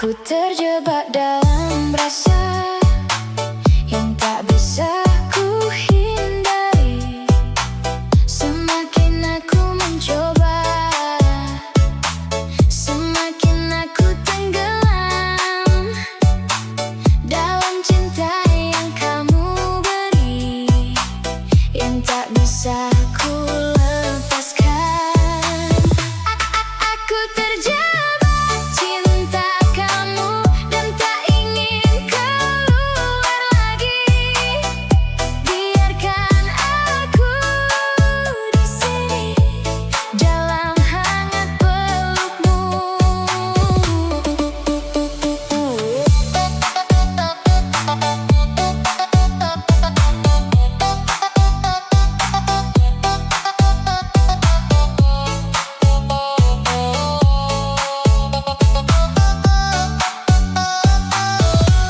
Aku terjebak dalam rasa yang tak bisa ku hindari. Semakin aku mencoba, semakin aku tenggelam dalam cinta yang kamu beri, yang tak bisa ku lepaskan. Aku terjebak cinta kamu dan tak ingin keluar lagi. Biarkan aku di sini dalam hangat pelukmu.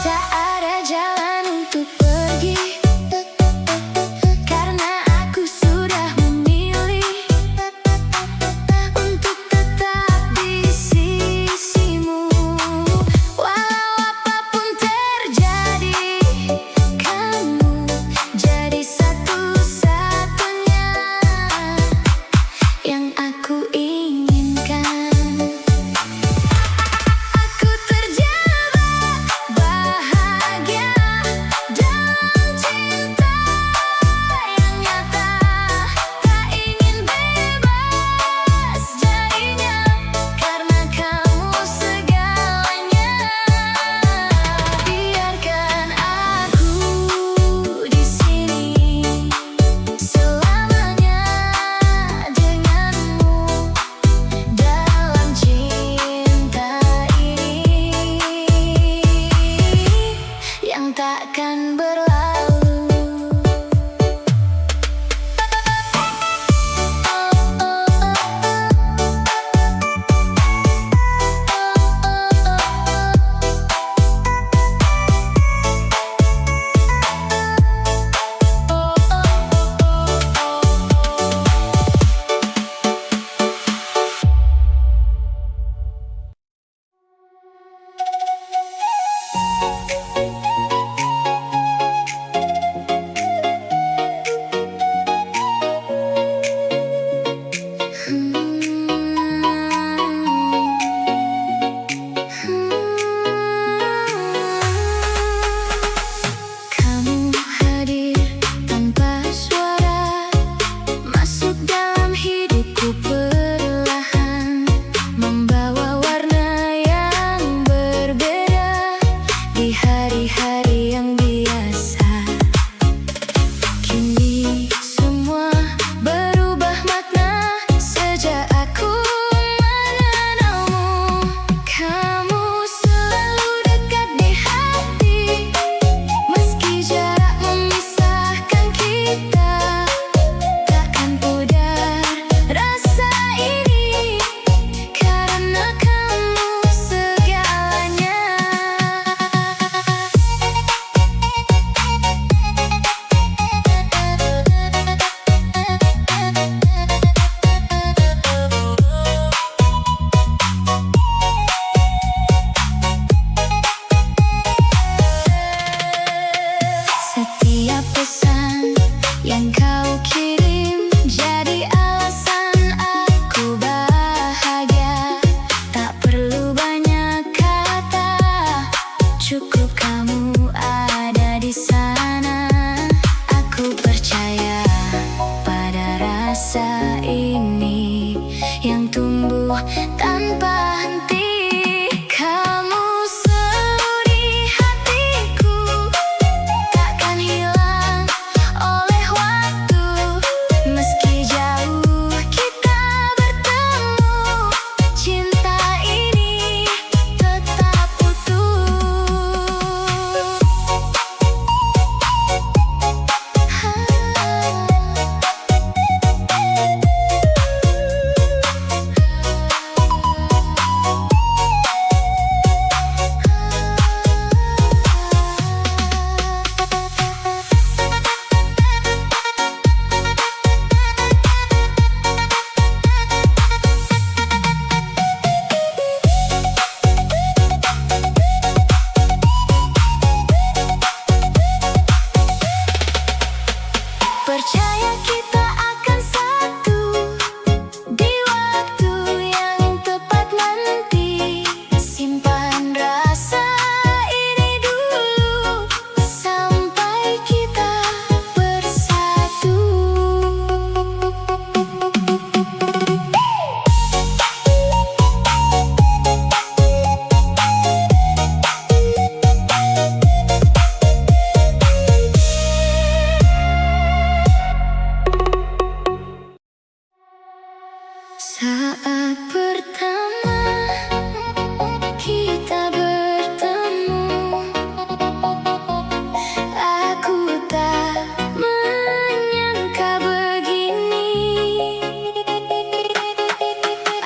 Tak ada jalan untuk pergi, karena aku sudah memilih untuk tetap di sisimu. Walau apapun terjadi, kamu jadi satu-satunya yang aku inginkan. Aku terjebak bahagia dalam cinta yang nyata, tak ingin bebas darinya, karena kamu segalanya. Biarkan aku di sini selamanya denganmu dalam cinta ini yang takkan berlalu. Kamu hadir tanpa suara, masuk dalam hidupku perlahan, membawa warna yang berbeda di hari-hari yang biasa. Kini semua berubah makna sejak aku mengenalmu. Kamu selalu dekat di hati, meski jarak memisahkan kita. Takkan pudar rasa ini, karena kamu segalanya. Setiap pesan yang kau kirim jadi alasan aku bahagia. Tak perlu banyak kata, cukup kamu ada di sana. Aku percaya pada rasa ini yang tumbuh tanpa henti. Kamu selalu di hatiku, takkan hilang oleh waktu. Meski jauh kita bertemu, cinta ini tetap utuh. Saat pertama kita bertemu, aku tak menyangka begini.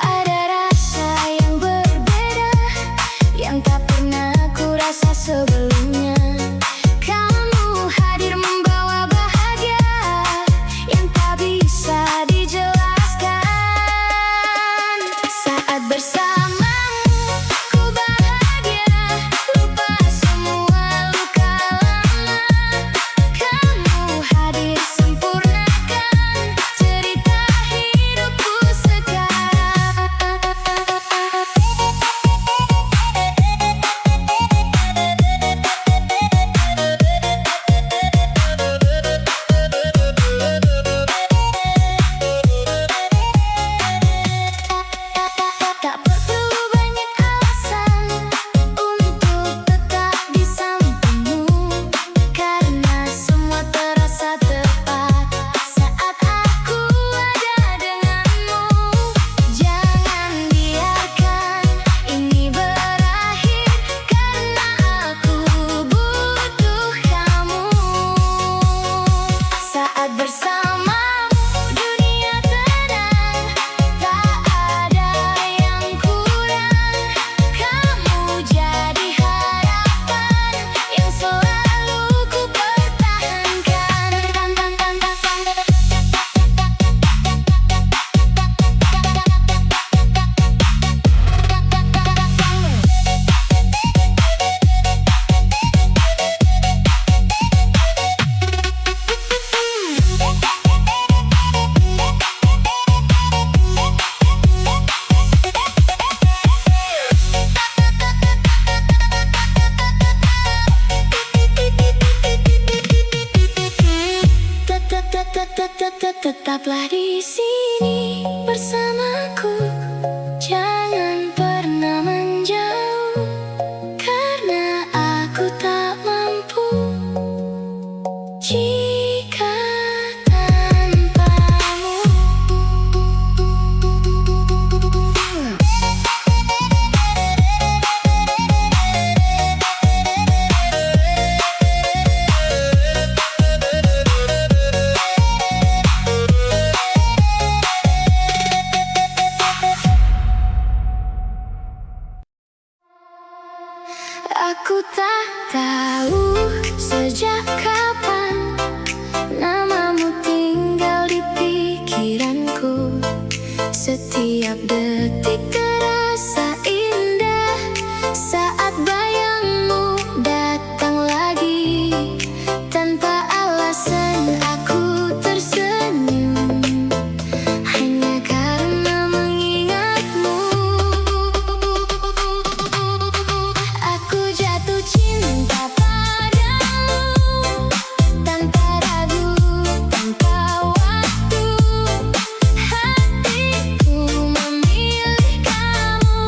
Ada rasa yang berbeda yang tak pernah ku rasa sebelumnya. Kamu hadir membawa bahagia yang tak bisa dijelaskan. Saat bersamamu ku bahagia, lupa semua luka lama. Kamu hadir sempurnakan cerita hidupku sekarang. Tak perlu banyak alasan untuk tetap di sampingmu, karena semua terasa tepat saat aku ada denganmu. Jangan biarkan ini berakhir, karena aku butuh kamu. Saat bersamamu dunia tenang, tak ada yang kurang. Kamu jadi harapan yang selalu ku pertahankan. Tetaplah di sini bersamaku, jangan pernah menjauh, karena aku tak mampu jika tanpamu. Aku tak tahu sejak kapan namamu tinggal di pikiranku. Setiap detik terasa indah saat bayangmu datang lagi. Tanpa alasan aku tersenyum, hanya karena mengingatmu. Aku jatuh cinta padamu tanpa ragu, tanpa waktu. Hatiku memilih kamu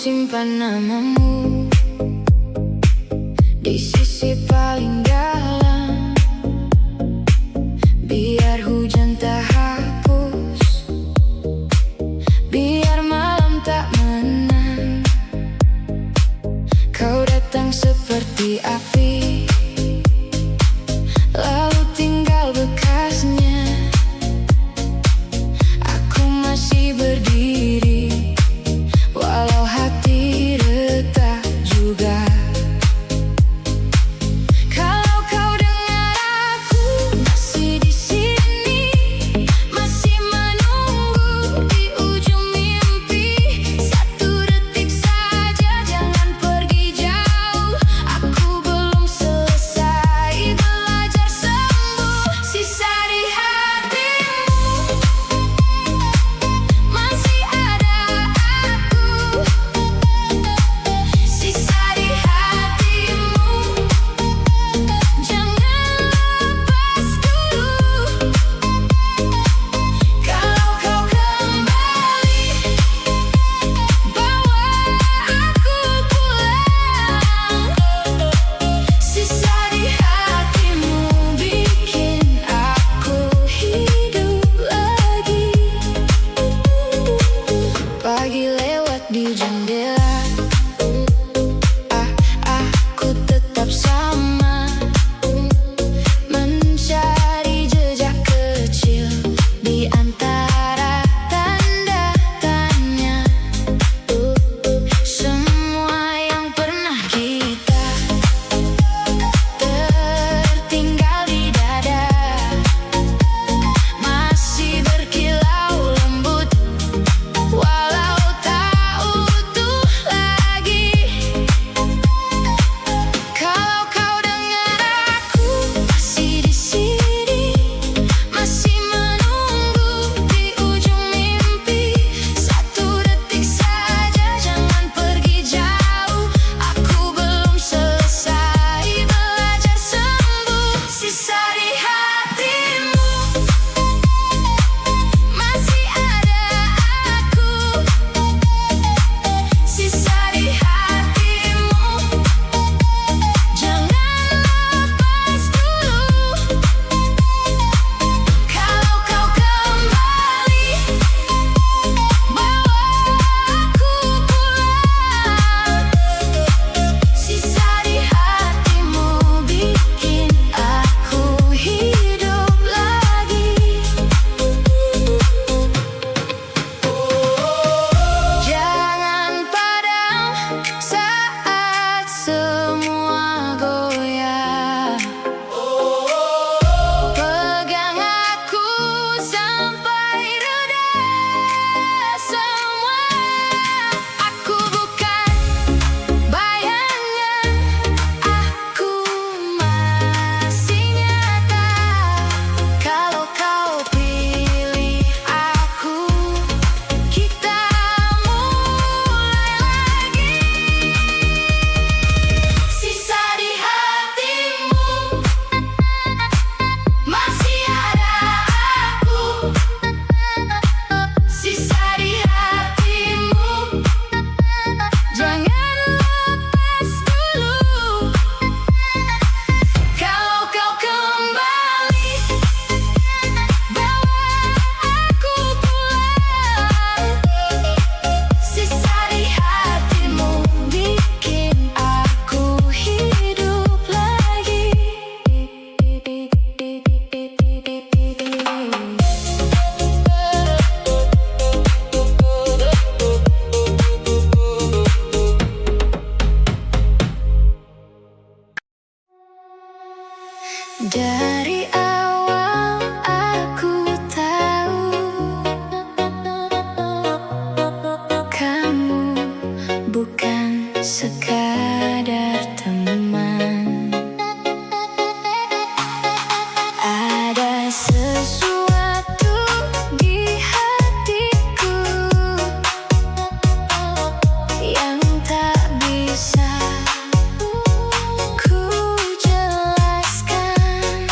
simpan namamu di sisi paling dalam, biar hujan tak hapus, biar malam tak menang. Kau datang seperti api, lalu tinggal bekasnya. Aku masih berdiri, walau hati retak juga. Kalau kau dengar aku masih di sini, masih menunggu di ujung mimpi. Satu detik saja, jangan pergi jauh. Aku belum selesai belajar sembuh. Sisa di hatimu masih ada aku. Sisa di hatimu, jangan lepas dulu. Kalau kau kembali, bawa aku pulang. Sisa di hatimu bikin aku hidup lagi. Pagi lewat di jendela, aku tetap sama, mencari jejak kecil di antara tanda tanya. Semua yang pernah kita tertinggal di dada, masih berkilau lembut, walau tak utuh lagi. Kalau kau dengar aku masih di sini, masih menunggu di ujung mimpi. Satu detik saja, jangan pergi jauh. Aku belum selesai belajar sembuh. Sisa di hatimu masih ada aku. Sisa di hatimu, jangan lepas dulu. Kalau kau kembali, bawa aku pulang. Sisa di hatimu bikin aku hidup lagi. Jangan padam saat semua goyah. Pegang aku sampai reda semua. Aku bukan bayangan, aku masih nyata. Kalau kau pilih aku, kita mulai lagi. Sisa di hatimu masih ada aku. Sisa di hatimu, jangan lepas dulu. Kalau kau kembali, bawa aku pulang. Sisa di hatimu bikin aku hidup lagi. Dari awal aku tahu kamu bukan sekadar teman. Ada sesuatu di hatiku yang tak bisa ku jelaskan.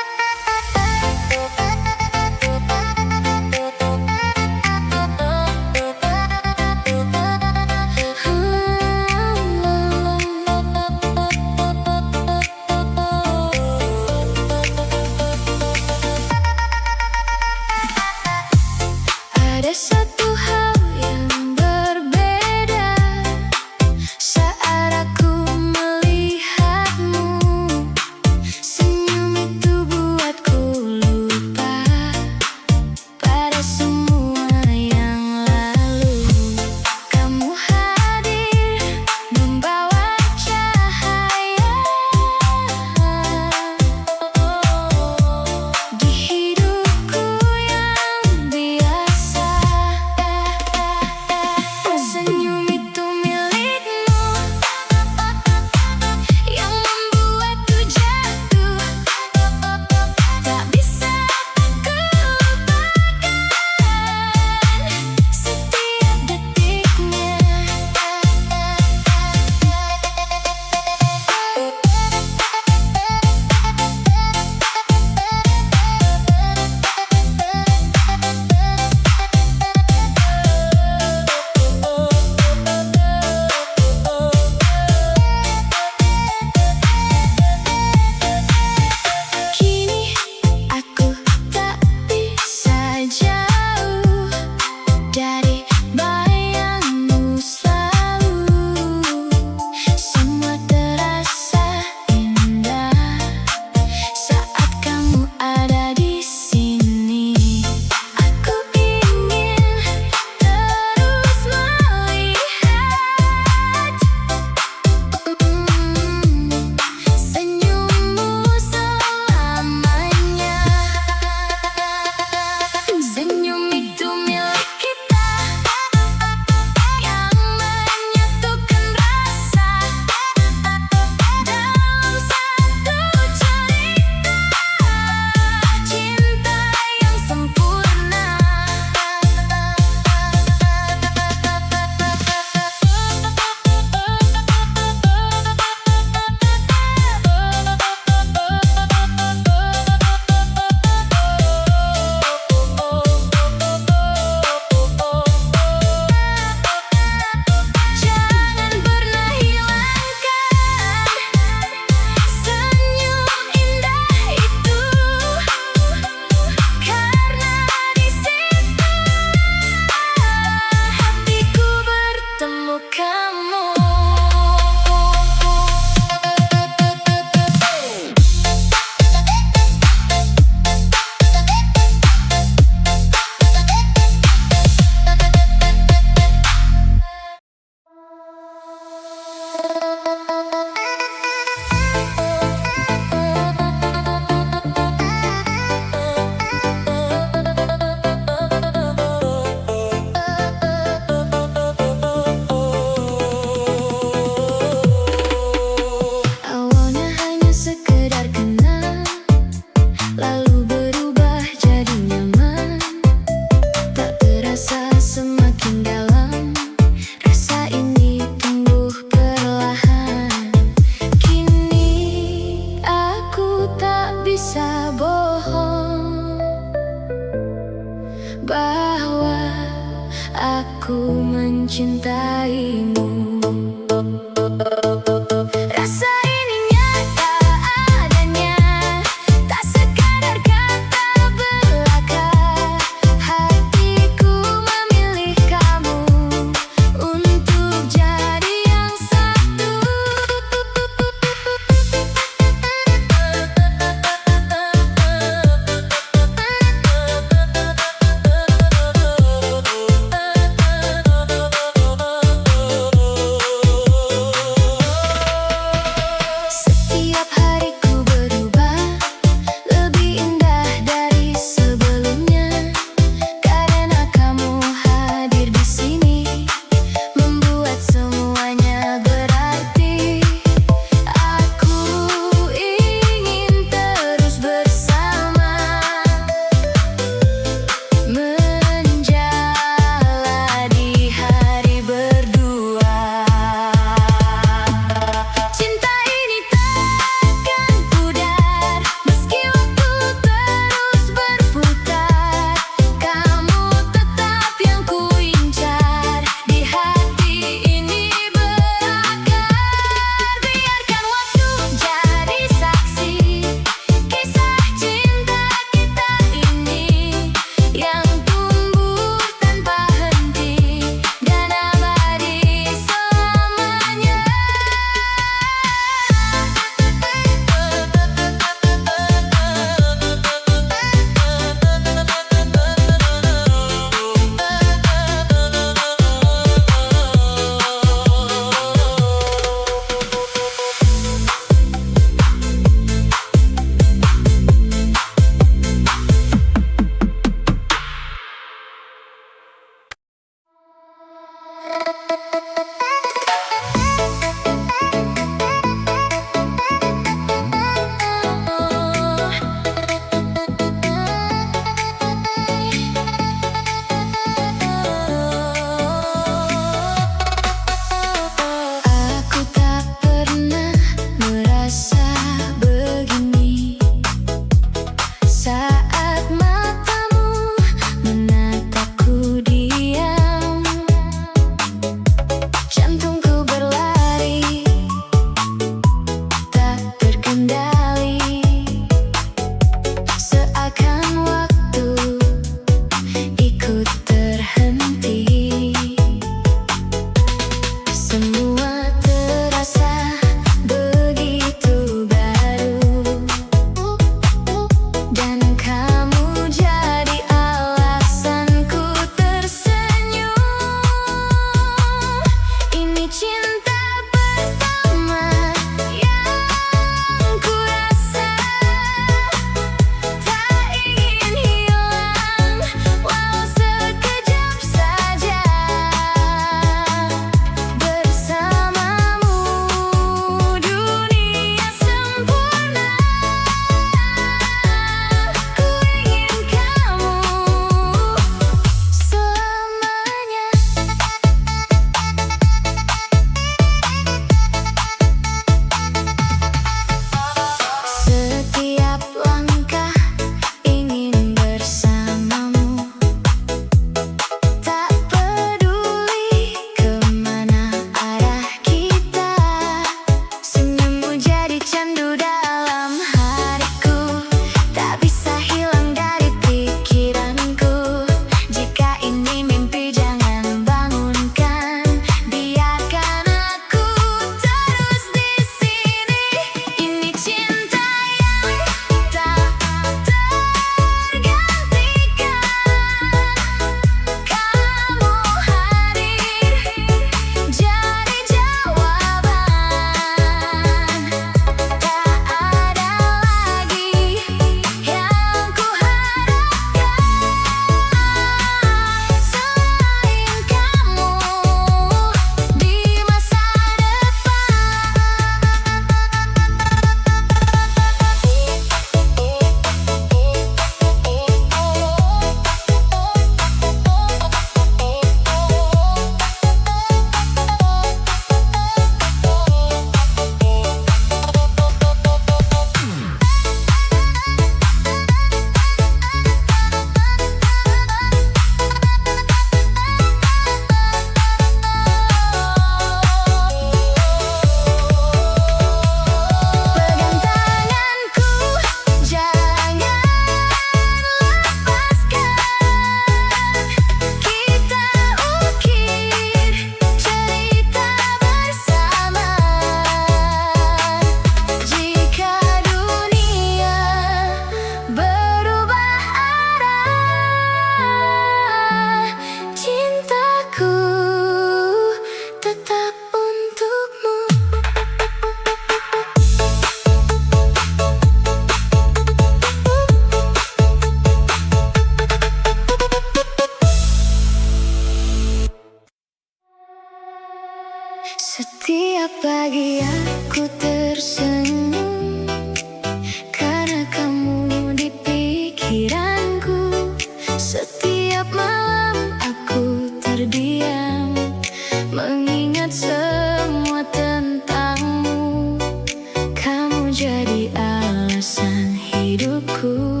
jadi alasan hidupku,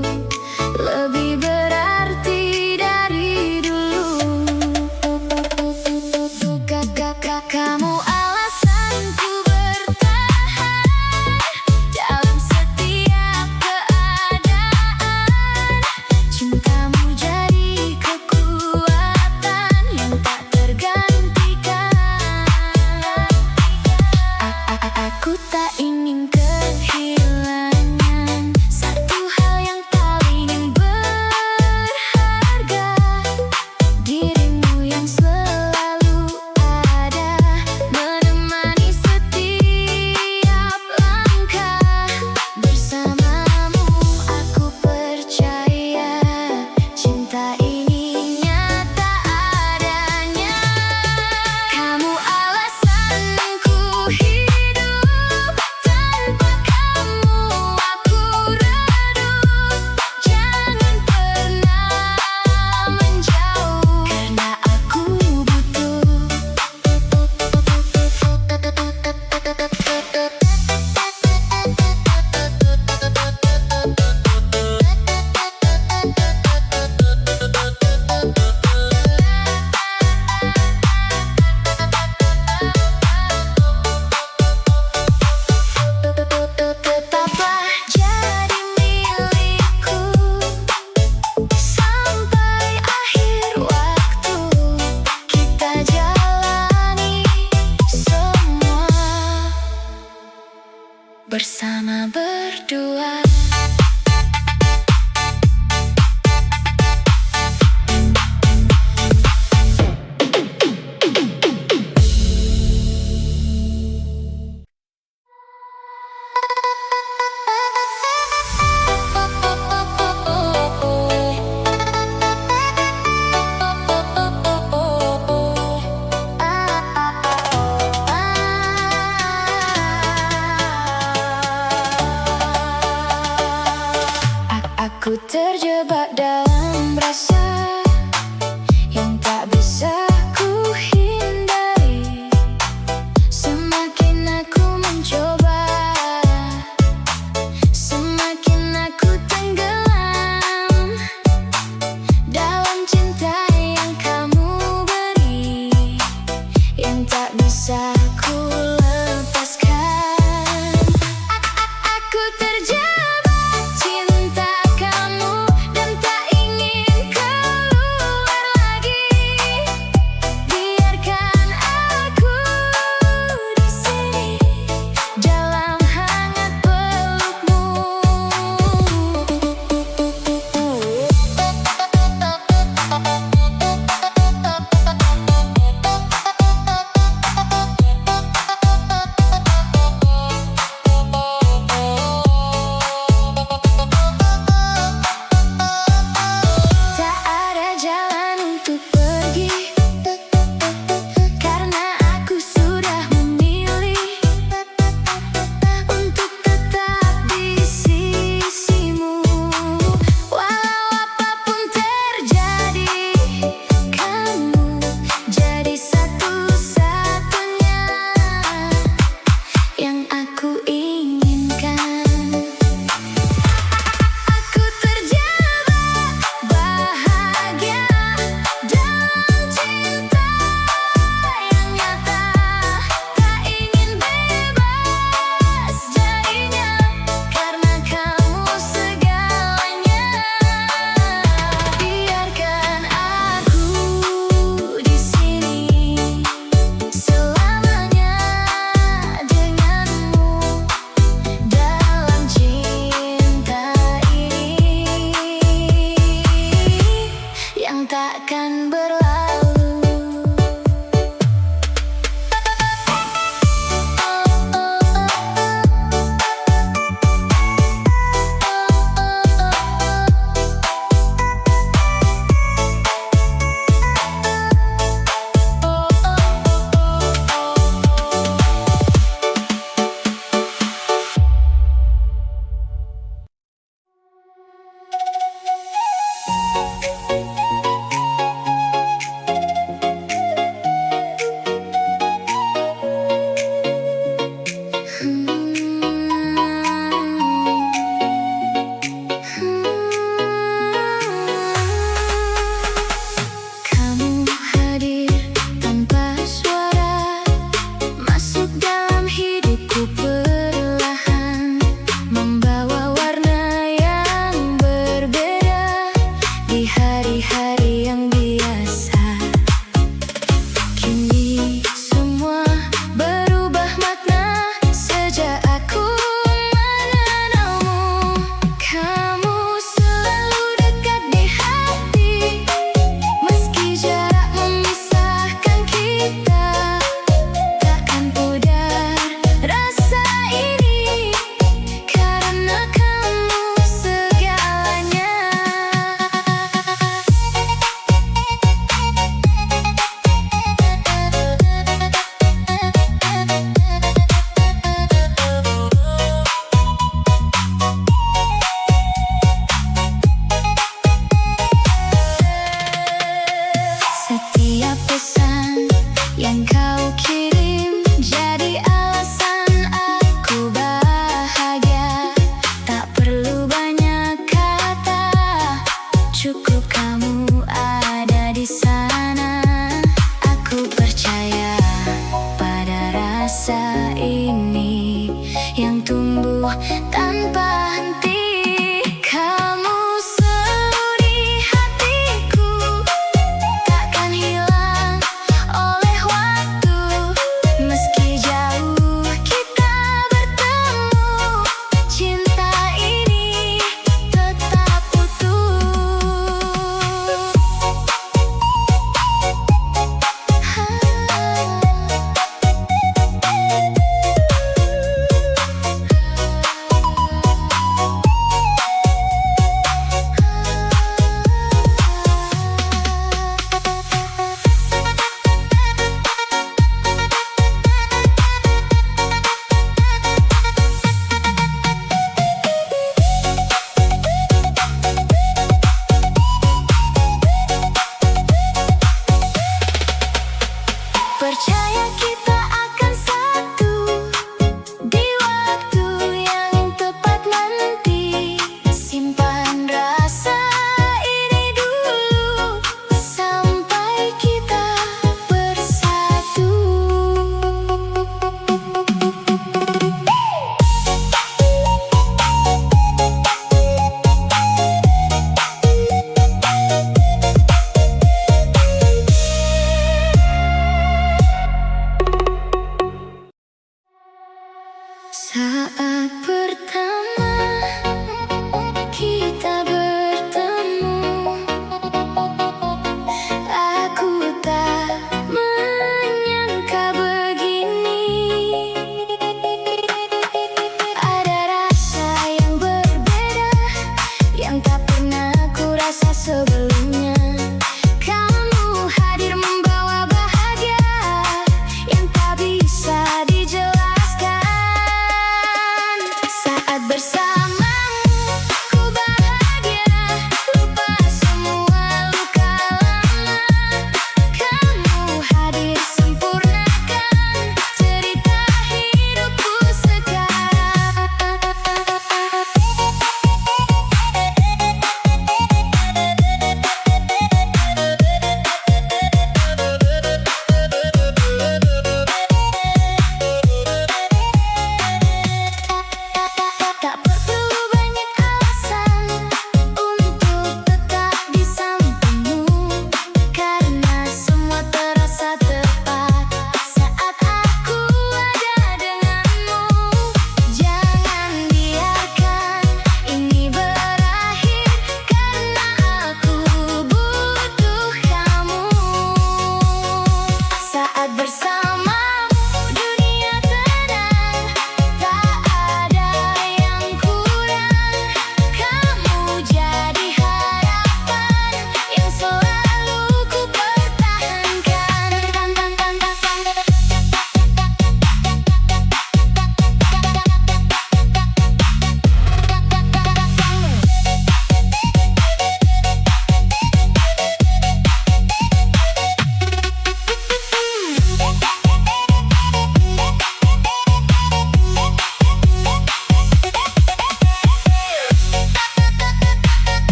lebih berarti dari dulu. Kamu alasanku bertahan dalam setiap keadaan. Cintamu jadi kekuatan yang tak tergantikan. Aku tak ingin kehilangan satu hal yang paling berharga, dirimu yang selalu ada menemani setiap langkah. Bersamamu aku percaya cinta ini nyata adanya. Kamu alasanku hidup, tanpa kamu aku redup. Jangan pernah menjauh, karena aku butuh. Tetaplah jadi milikku sampai akhir waktu. Kita jalani semua bersama berdua. Aku terjebak dalam rasa yang tak bisa ku hindari. Semakin aku mencoba, semakin aku tenggelam dalam cinta yang kamu beri, yang tak bisa ku lepaskan. Aku terjebak cinta kamu dan tak ingin kembali.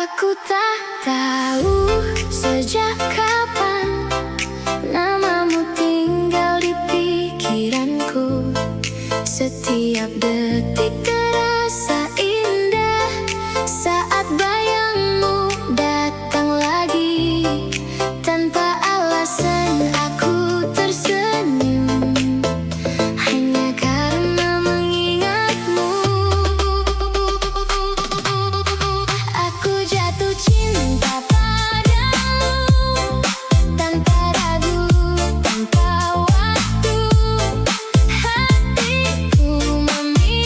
Aku tak tahu sejak kapan namamu tinggal di pikiranku. Setiap detik terasa indah saat bayangmu datang lagi. Tanpa alasan aku tersenyum hanya karena mengingatmu. Aku jatuh cinta padamu tanpa ragu, tanpa waktu. Hatiku memilih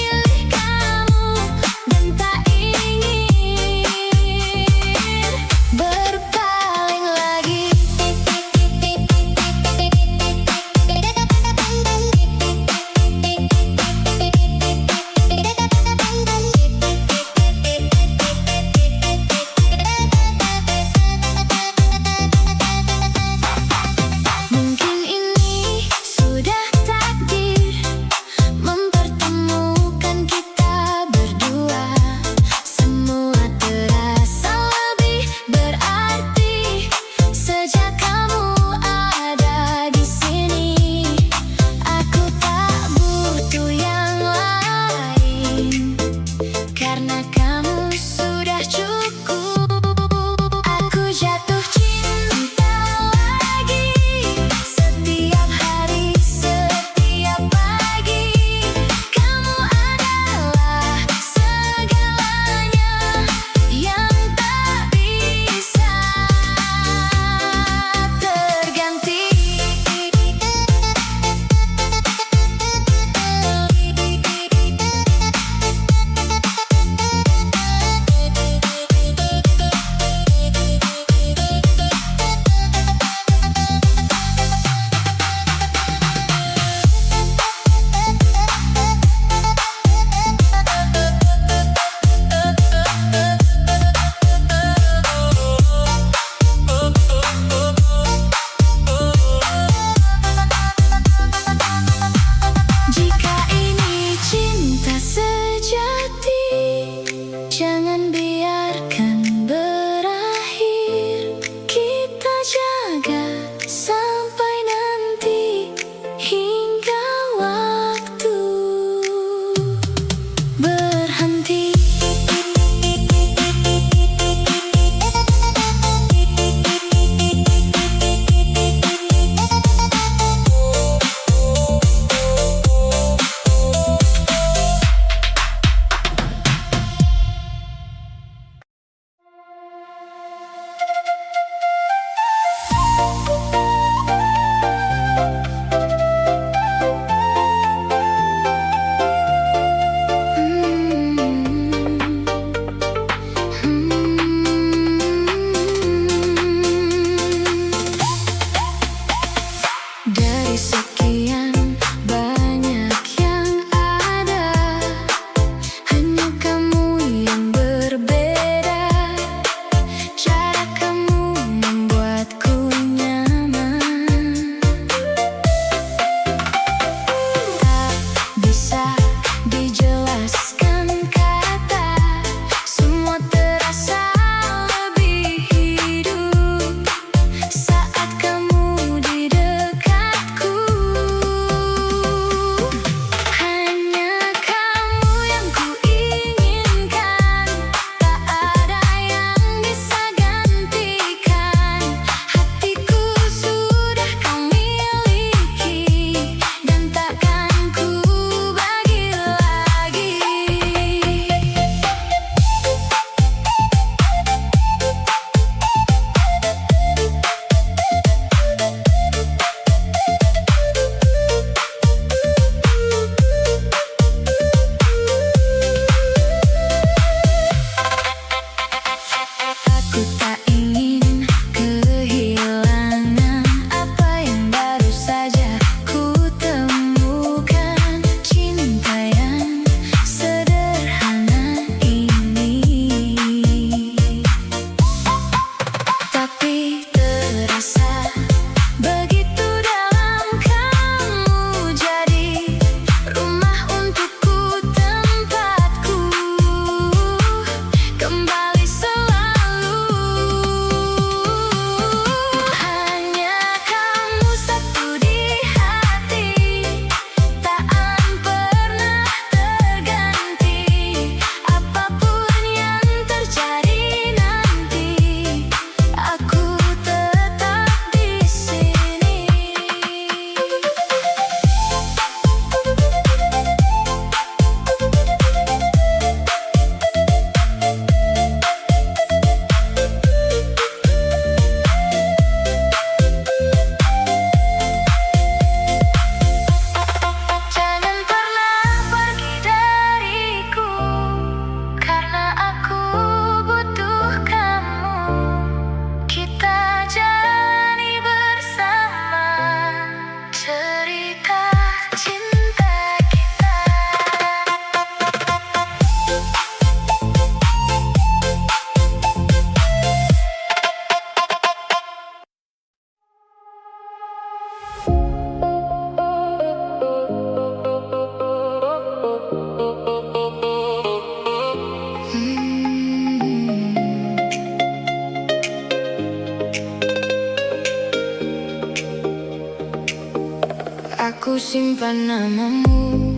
simpan namamu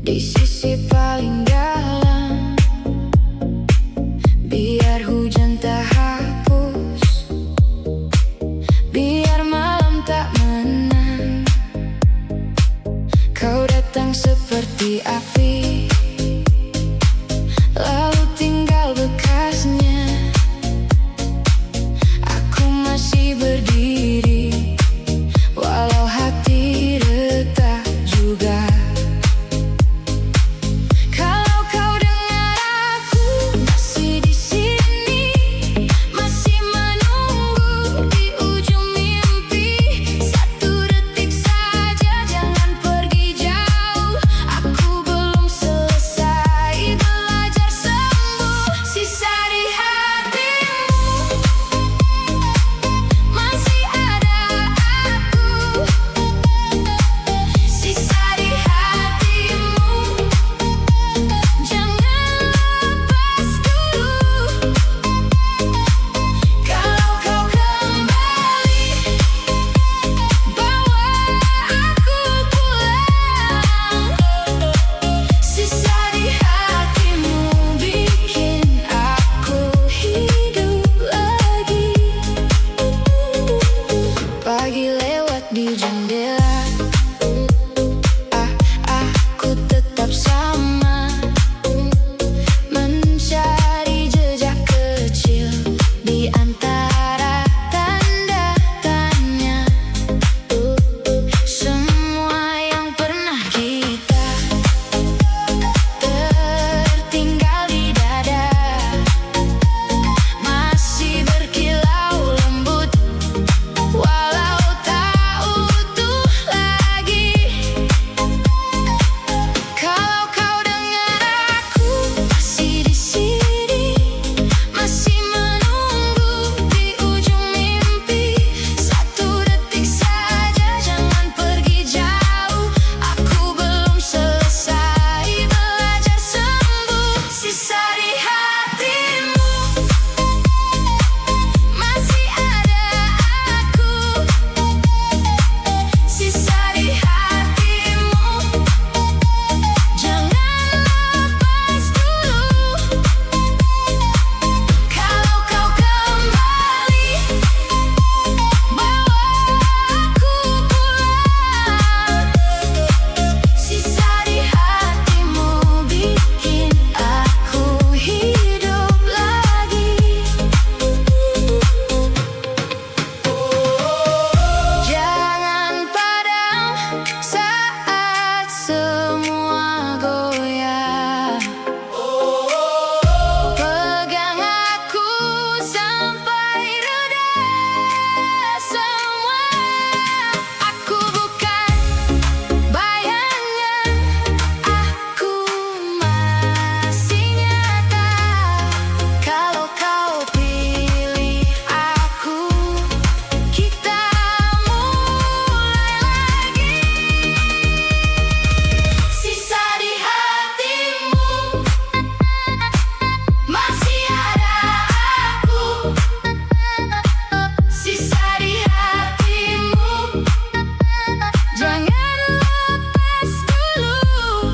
di sisi paling dalam, biar hujan tak hapus, biar malam tak menang. Kau datang seperti api, lalu tinggal bekasnya. Aku masih berdiri, walau hati retak juga. Kalau kau dengar aku masih di sini, masih menunggu di ujung mimpi. Satu detik saja, jangan pergi jauh. Aku belum selesai belajar sembuh. Sisa di hatimu masih ada aku. Sisa di hatimu, jangan lepas dulu. Kalau kau kembali, bawa aku pulang. Sisa di hatimu bikin aku hidup lagi. Pagi lewat di jendela, aku tetap sama, mencari jejak kecil di antara tanda tanya. Semua yang pernah kita tertinggal di dada, masih berkilau lembut, walau tak utuh lagi. Kalau kau dengar aku masih di sini, masih menunggu di ujung mimpi. Satu detik saja, jangan pergi jauh. Aku belum selesai belajar sembuh. Sisa di hatimu masih ada aku. Sisa di hatimu, jangan lepas dulu. Kalau kau kembali, bawa aku pulang. Sisa di hatimu bikin aku hidup lagi. Jangan padam saat semua goyah. Pegang aku sampai reda semua. Aku bukan bayangan, aku masih nyata. Kalau kau pilih aku, kita mulai lagi. Sisa di hatimu masih ada aku. Sisa di hatimu, jangan lepas dulu.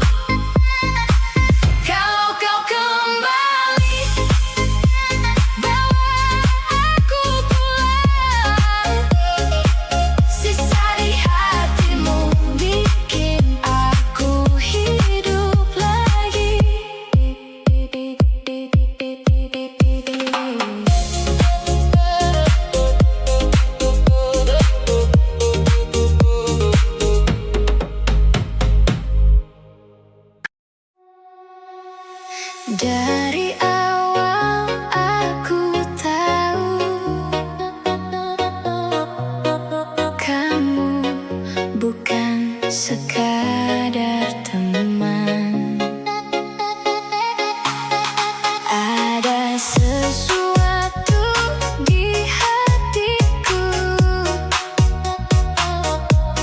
Kalau kau kembali, bawa aku pulang. Sisa di hatimu bikin aku hidup lagi. Dari awal aku tahu kamu bukan sekadar teman. Ada sesuatu di hatiku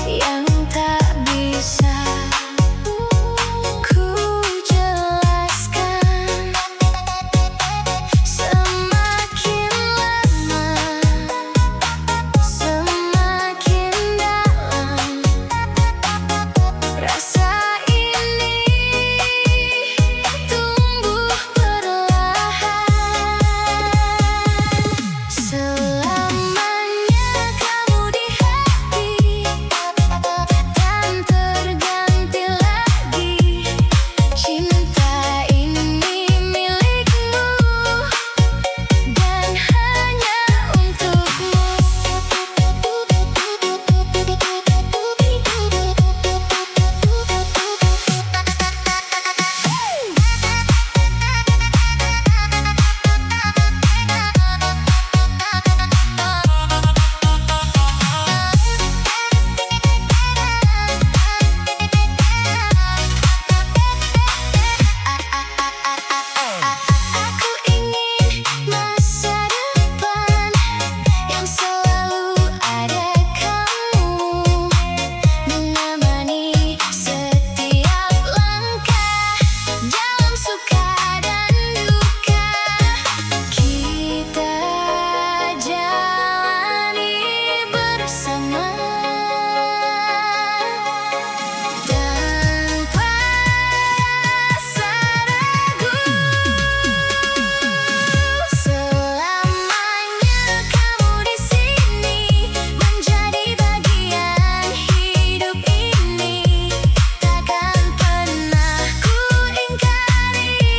yang tak bisa ku jelaskan. suka dan duka kita jalani bersama tanpa rasa ragu. Selamanya kamu di sini menjadi bagian hidup ini. Takkan pernah ku ingkari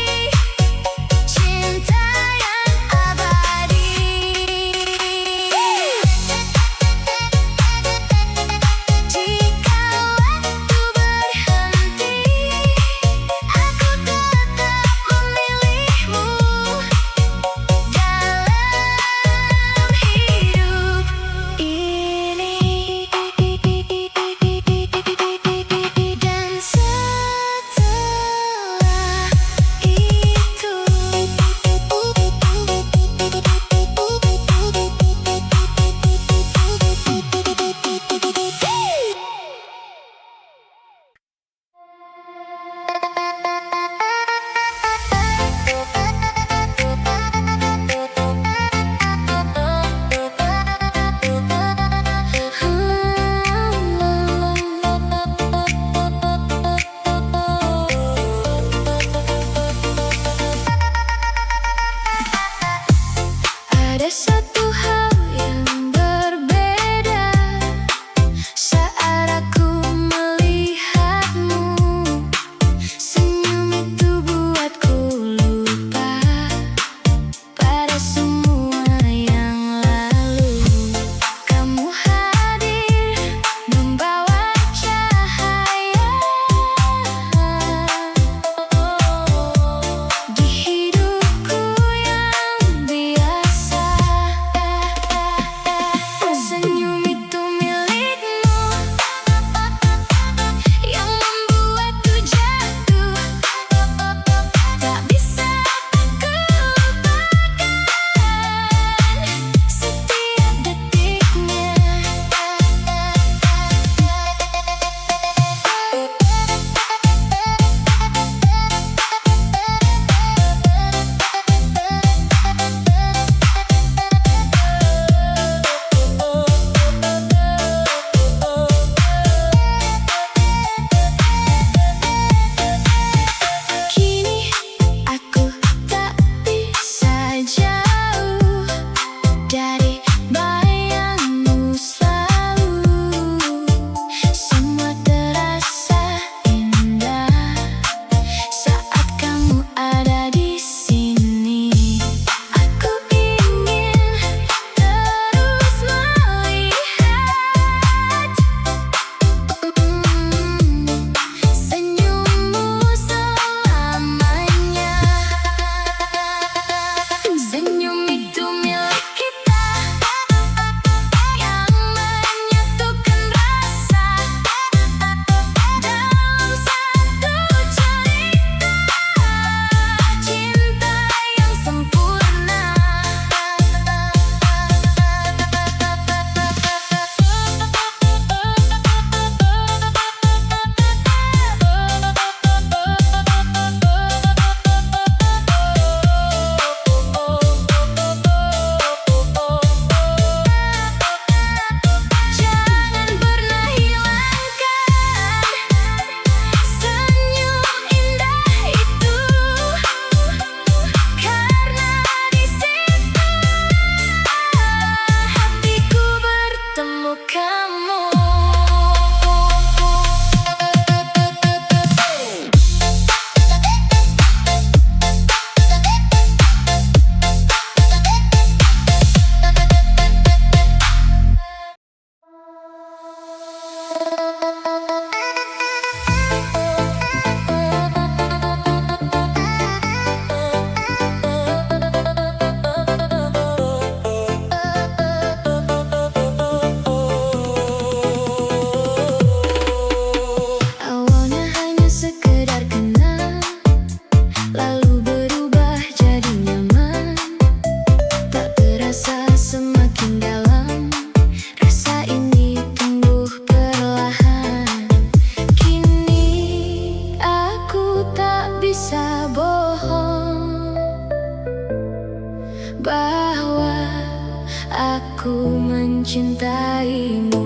aku mencintaimu.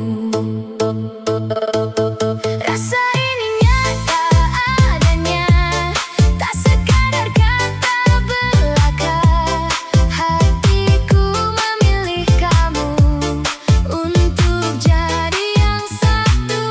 Rasa ini nyata adanya, tak sekadar kata belaka. Hatiku memilih kamu untuk jadi yang satu.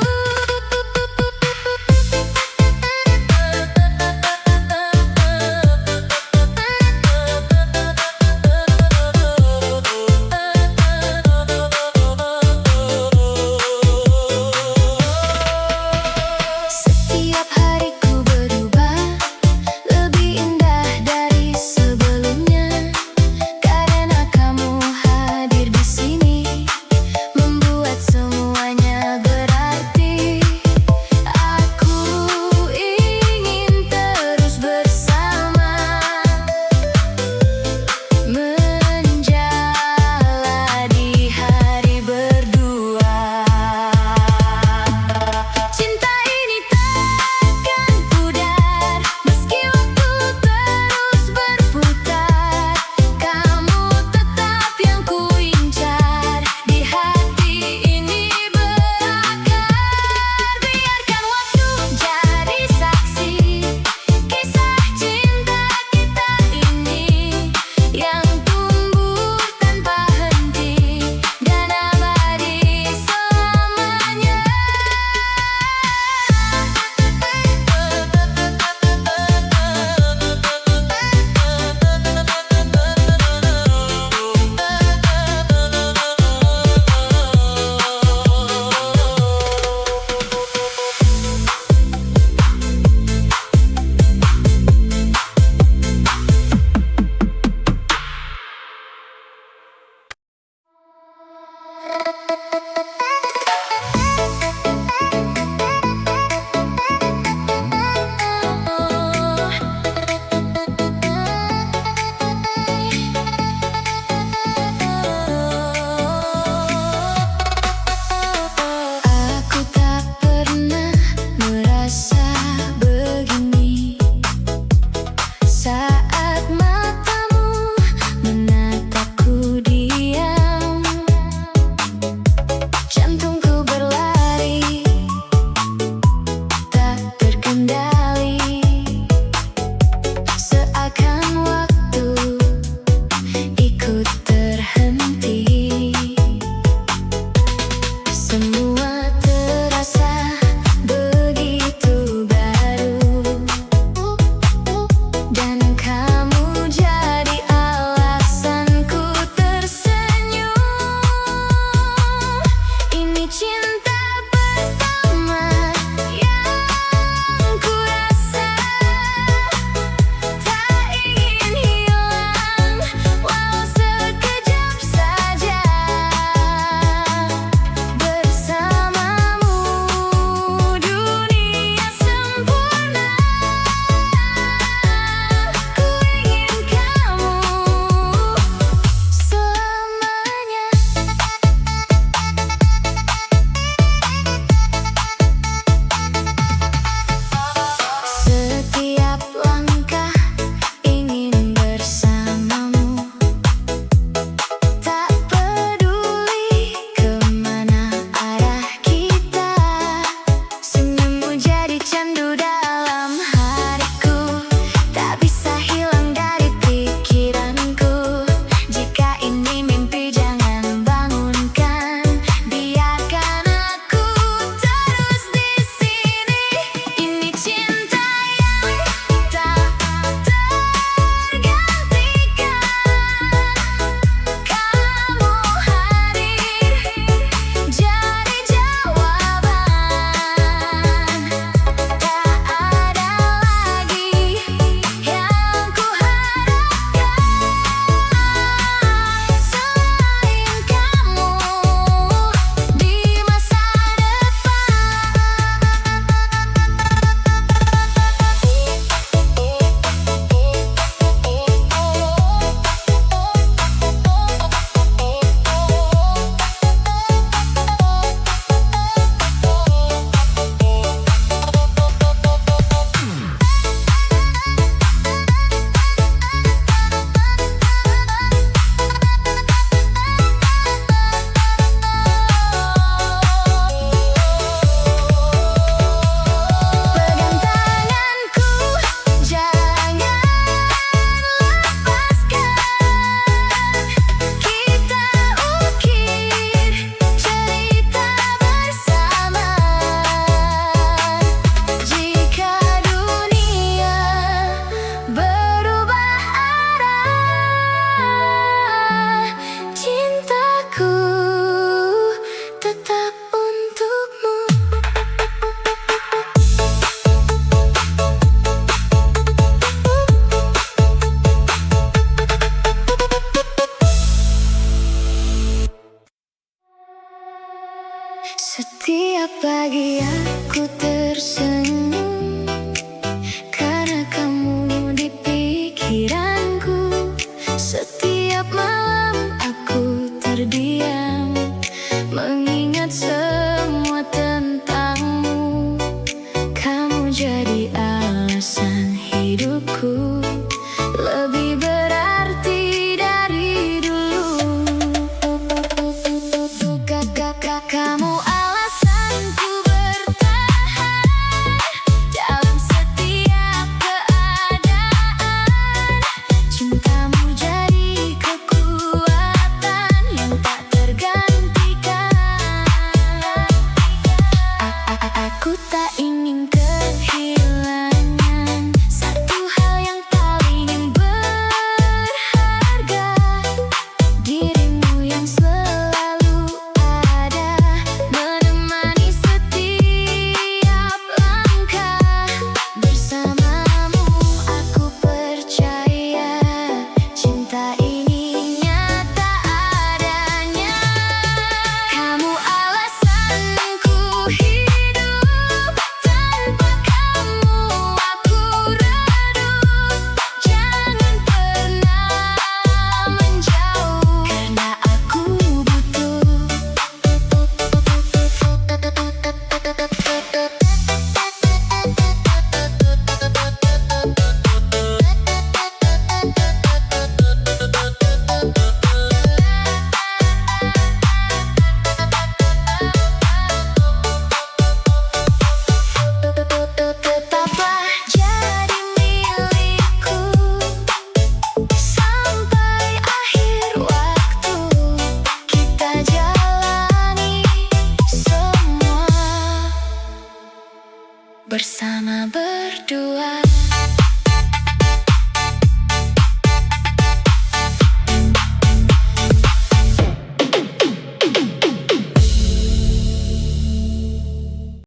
bersama berdua.